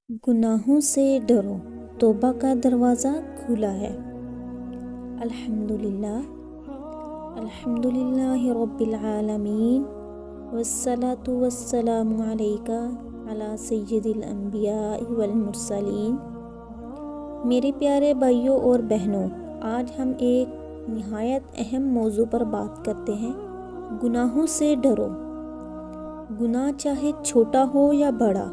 گناہوں سے ڈرو، توبہ کا دروازہ کھلا ہے۔ الحمدللہ رب العالمین، والصلاة والسلام علیک علی سید الانبیاء والمرسلین۔ میرے پیارے بھائیوں اور بہنوں، آج ہم ایک نہایت اہم موضوع پر بات کرتے ہیں۔ گناہوں سے ڈرو۔ گناہ چاہے چھوٹا ہو یا بڑا،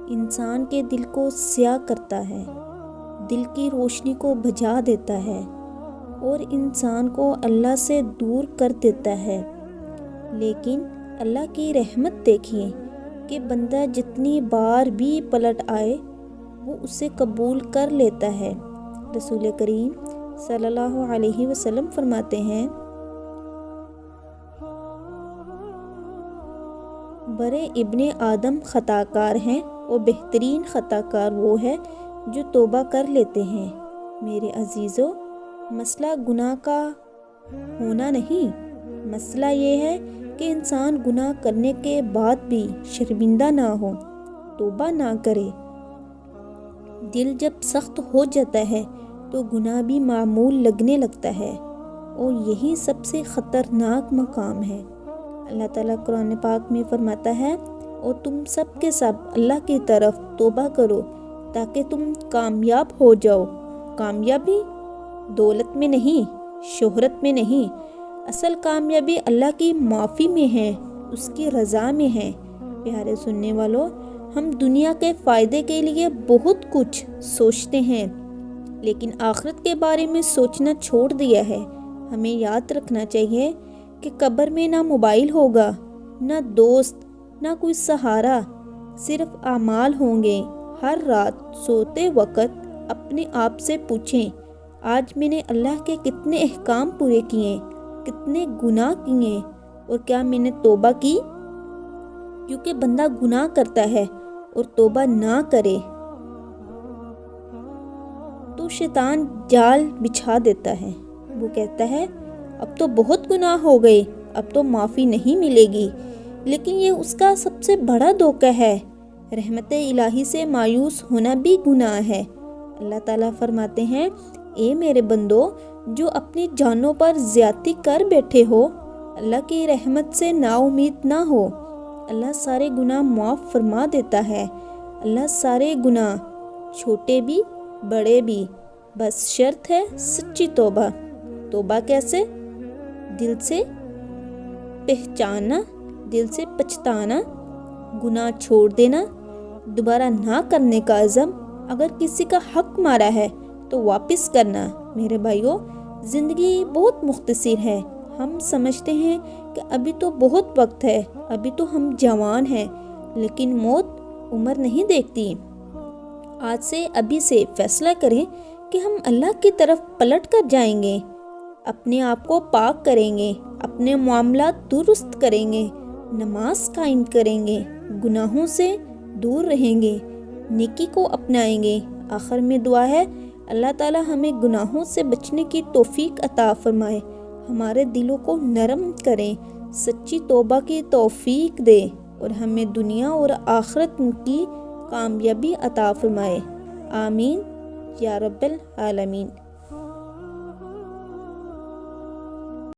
انسان کے دل کو سیاہ کرتا ہے، دل کی روشنی کو بجھا دیتا ہے اور انسان کو اللہ سے دور کر دیتا ہے۔ لیکن اللہ کی رحمت دیکھیے کہ بندہ جتنی بار بھی پلٹ آئے وہ اسے قبول کر لیتا ہے۔ رسول کریم صلی اللہ علیہ وسلم فرماتے ہیں، برے ابن آدم خطا کار ہیں اور بہترین خطا کار وہ ہے جو توبہ کر لیتے ہیں۔ میرے عزیزو، مسئلہ گناہ کا ہونا نہیں، مسئلہ یہ ہے کہ انسان گناہ کرنے کے بعد بھی شرمندہ نہ ہو، توبہ نہ کرے۔ دل جب سخت ہو جاتا ہے تو گناہ بھی معمول لگنے لگتا ہے، اور یہی سب سے خطرناک مقام ہے۔ اللہ تعالیٰ قرآن پاک میں فرماتا ہے، اور تم سب کے سب اللہ کی طرف توبہ کرو تاکہ تم کامیاب ہو جاؤ۔ کامیابی دولت میں نہیں، شہرت میں نہیں، اصل کامیابی اللہ کی معافی میں ہے، اس کی رضا میں ہے۔ پیارے سننے والوں، ہم دنیا کے فائدے کے لیے بہت کچھ سوچتے ہیں، لیکن آخرت کے بارے میں سوچنا چھوڑ دیا ہے۔ ہمیں یاد رکھنا چاہیے کہ قبر میں نہ موبائل ہوگا، نہ دوست، نہ کوئی سہارا، صرف اعمال ہوں گے۔ ہر رات سوتے وقت اپنے آپ سے پوچھیں، آج میں نے اللہ کے کتنے احکام پورے کیے، کتنے گناہ کیے، اور کیا میں نے توبہ کی؟ کیونکہ بندہ گناہ کرتا ہے اور توبہ نہ کرے تو شیطان جال بچھا دیتا ہے۔ وہ کہتا ہے، اب تو بہت گناہ ہو گئے، اب تو معافی نہیں ملے گی، لیکن یہ اس کا سب سے بڑا دھوکہ ہے۔ رحمت الہی سے مایوس ہونا بھی گناہ ہے۔ اللہ تعالیٰ فرماتے ہیں، اے میرے بندو، جو اپنی جانوں پر زیادتی کر بیٹھے ہو، اللہ کی رحمت سے نا امید نہ ہو۔ اللہ سارے گناہ معاف فرما دیتا ہے۔ اللہ سارے گناہ، چھوٹے بھی بڑے بھی، بس شرط ہے سچی توبہ۔ توبہ کیسے؟ دل سے پہچاننا، دل سے پچھتانا، گناہ چھوڑ دینا، دوبارہ نہ کرنے کا عزم۔ اگر کسی کا حق مارا ہے تو واپس کرنا۔ میرے بھائیوں، زندگی بہت مختصر ہے۔ ہم سمجھتے ہیں کہ ابھی تو بہت وقت ہے، ابھی تو ہم جوان ہیں، لیکن موت عمر نہیں دیکھتی۔ آج سے، ابھی سے فیصلہ کریں کہ ہم اللہ کی طرف پلٹ کر جائیں گے، اپنے آپ کو پاک کریں گے، اپنے معاملات درست کریں گے، نماز قائم کریں گے، گناہوں سے دور رہیں گے، نیکی کو اپنائیں گے۔ آخر میں دعا ہے، اللہ تعالیٰ ہمیں گناہوں سے بچنے کی توفیق عطا فرمائے، ہمارے دلوں کو نرم کریں، سچی توبہ کی توفیق دے، اور ہمیں دنیا اور آخرت کی کامیابی عطا فرمائے۔ آمین یا رب العالمین۔